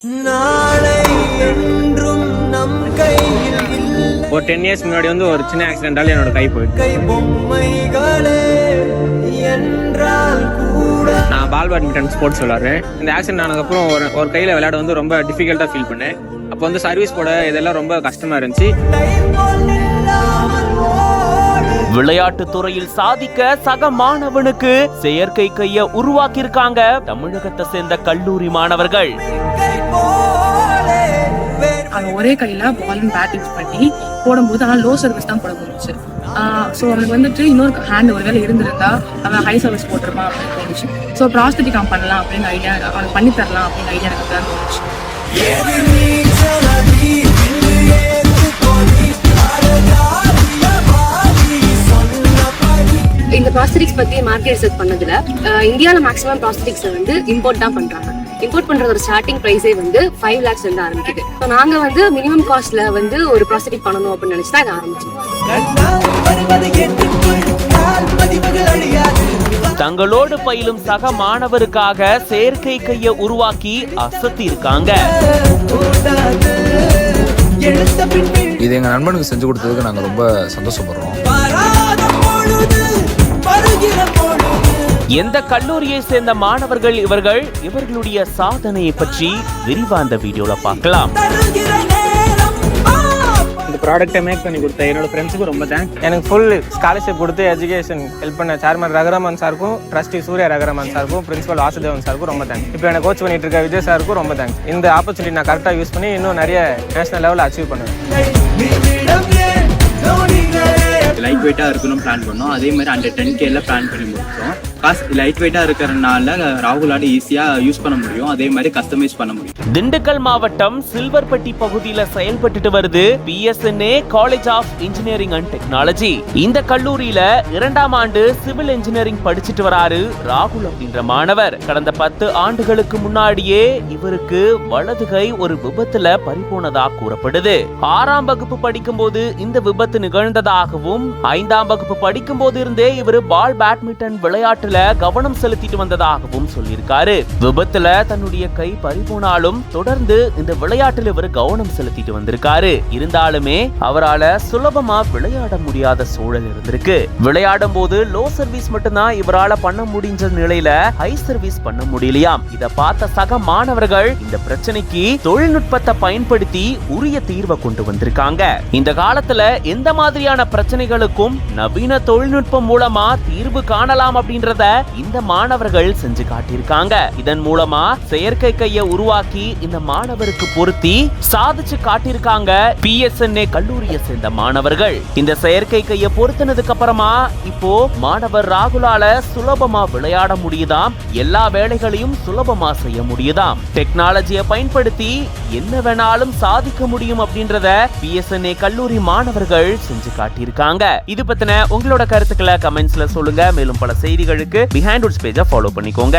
ஒரு 10 இயர்ஸ் முன்னாடி வந்து ஒரு சின்ன ஆக்சிடென்டால என்னோட கை போயிடுச்சு. நான் பால் பேட்மிண்டன் ஸ்போர்ட்ஸ் விளாடுறேன். இந்த ஆக்சிடென்ட் ஆனதுக்கப்புறம் ஒரு கையில் விளையாட வந்து ரொம்ப டிஃபிகல்ட்டாக ஃபீல் பண்ணேன். அப்போ வந்து சர்வீஸ் போட இதெல்லாம் ரொம்ப கஷ்டமாக இருந்துச்சு. விளையாட்டு துறையில் சாதிக்க சக மாணவனுக்கு செயற்கை கையை உருவாக்கியிருக்காங்க தமிழகத்தை சேர்ந்த கல்லூரி மாணவர்கள். ஒரே கையில பால் அண்ட் பேட் யூஸ் பண்ணி போடும்போது ஆனால் லோ சர்வீஸ் தான் போட முடிஞ்சு. ஸோ அவனுக்கு வந்துட்டு இன்னொரு ஹேண்ட் ஒரு வேலை இருந்திருந்தா அவன் ஹை சர்வீஸ் போட்டிருப்பான் அப்படின்னு தோணுச்சு. ஸோ ப்ராஸ்தட்டிக் அவன் பண்ணலாம் அப்படின்னு ஐடியா, அவனுக்கு பண்ணி தரலாம் அப்படின்னு ஐடியா எனக்கு தான் தோணுச்சு. இந்த ப்ராஸ்தட்டிக்ஸ் பத்தி மார்க்கெட் ரிசர்ச் பண்ணதுல இந்தியாவில் மேக்ஸிமம் ப்ராஸ்தட்டிக்ஸ் வந்து இம்போர்ட் தான் பண்றாங்க. இம்போர்ட் பண்றது ஒரு ஸ்டார்டிங் பிரைஸே வந்து 5 lakhs இருந்து ஆரம்பிக்குது. ஸோ நாங்க வந்து மினிமம் காஸ்ட்ல வந்து ஒரு ப்ராஸ்தட்டிக் பண்ணணும் அப்படின்னு நினைச்சு தான் இதை ஆரம்பிச்சோம். தங்களோடு பயிலும் சக மாணவருக்காக செயற்கை கையை உருவாக்கி அசத்தி இருக்காங்க. இது எங்க நண்பனுக்கு செஞ்சு கொடுத்ததுக்கு நாங்க ரொம்ப சந்தோஷப்படுறோம். எந்த கல்லூரியை சேர்ந்த மாணவர்கள் இவர்களுடைய சாதனையை பற்றி விரிவா அந்த வீடியோல பார்க்கலாம். இந்த ப்ராடக்ட்டை மேக் பண்ணி கொடுத்த என்னோட ஃப்ரெண்ட்ஸுக்கு ரொம்ப தேங்க்ஸ். எனக்கு ஃபுல் ஸ்காலர்ஷிப் கொடுத்து எஜுகேஷன் ஹெல்ப் பண்ண சேர்மன் ரகுராமன் சாருக்கும், ட்ரஸ்டி சூர்யா ரகுராமன் சாருக்கும், பிரின்சிபல் வாசுதேவன் சாருக்கும் ரொம்ப தேங்க்ஸ். இப்போ எனக்கு கோச் பண்ணிட்டு இருக்க விஜய் சாருக்கும் ரொம்ப தேங்க்ஸ். இந்த ஆப்பர்ச்சுனிட்டி நான் கரெக்டாக யூஸ் பண்ணி இன்னும் நிறைய நேஷனல் லெவலில் அச்சீவ் பண்ணுவேன். லைட் வெயிட்டாக இருக்கணும் பிளான் பண்ணோம். அதே மாதிரி அந்த 10K பிளான் பண்ணி முடிச்சோம். லைட் வெயிட்டாக இருக்கிறதுனால ராகுலால ஈஸியாக யூஸ் பண்ண முடியும். அதே மாதிரி கஸ்டமைஸ் பண்ண முடியும். திண்டுக்கல் மாவட்டம் சில்வர்பட்டி பகுதியில் செயல்பட்டு வருது PSNA college of engineering and technology. இந்த கல்லூரியில 2ஆம் ஆண்டு சிவில் இன்ஜினியரிங் படிச்சுட்டு வராரு ராகுல் அப்படின்ற மாணவர். கடந்த 10 ஆண்டுகளுக்கு முன்னாடியே இவருக்கு வலது கை ஒரு விபத்துல பறிபோனதா கூறப்படுது. 6ஆம் வகுப்பு படிக்கும் போது இந்த விபத்து நிகழ்ந்ததாகவும் 5ஆம் வகுப்பு படிக்கும் போது இருந்தே இவர் பால் பேட்மிண்டன் விளையாட்டுல கவனம் செலுத்திட்டு வந்ததாகவும் சொல்லியிருக்காரு. விபத்துல தன்னுடைய கை பறிபோனாலும் தொடர்ந்து இந்த விளையாட்டில் இவர் கவனம் செலுத்திட்டு வந்திருக்காரு. இருந்தாலுமே அவரால் சுலபமா விளையாட முடியாத சூழல் இருந்திருக்கு. விளையாடும் போது லோ சர்வீஸ் மட்டும்தான் இவரால பண்ண முடிஞ்ச நிலையில ஹை சர்வீஸ் பண்ண முடியலையாம். இத பார்த்த சக மாணவர்கள் இந்த பிரச்சனைக்கு தொழில்நுட்பத்தை பயன்படுத்தி உரிய தீர்வை கொண்டு வந்திருக்காங்க. இந்த காலத்துல எந்த மாதிரியான பிரச்சனைகளுக்கும் நவீன தொழில்நுட்பம் மூலமா தீர்வு காணலாம் அப்படின்றத இந்த மாணவர்கள் செஞ்சு காட்டியிருக்காங்க. இதன் மூலமா செயற்கை கையை உருவாக்கி இந்த மாணவருக்கு பொருத்தி சாதிச்சு காட்டியிருக்காங்க PSNA கல்லூரியை சேர்ந்த மாணவர்கள். இந்த செயற்கை கையை பொருத்தினதுக்கு அப்புறமா இப்போ மாணவர் ராகுலால சுலபமா விளையாட முடியுதாம். எல்லா வேலைகளையும் சுலபமா செய்ய முடியுதாம். டெக்னாலஜியை பயன்படுத்தி என்ன வேணாலும் சாதிக்க முடியும் அப்படின்றத PSNA கல்லூரி மாணவர்கள் செஞ்சு காட்டியிருக்காங்க. இது பத்தின உங்களோட கருத்துக்களை கமெண்ட்ஸ்ல சொல்லுங்க. மேலும் பல செய்திகளுக்கு பிஹைண்ட் வுட்ஸ் பேஜை ஃபாலோ பண்ணிக்கோங்க.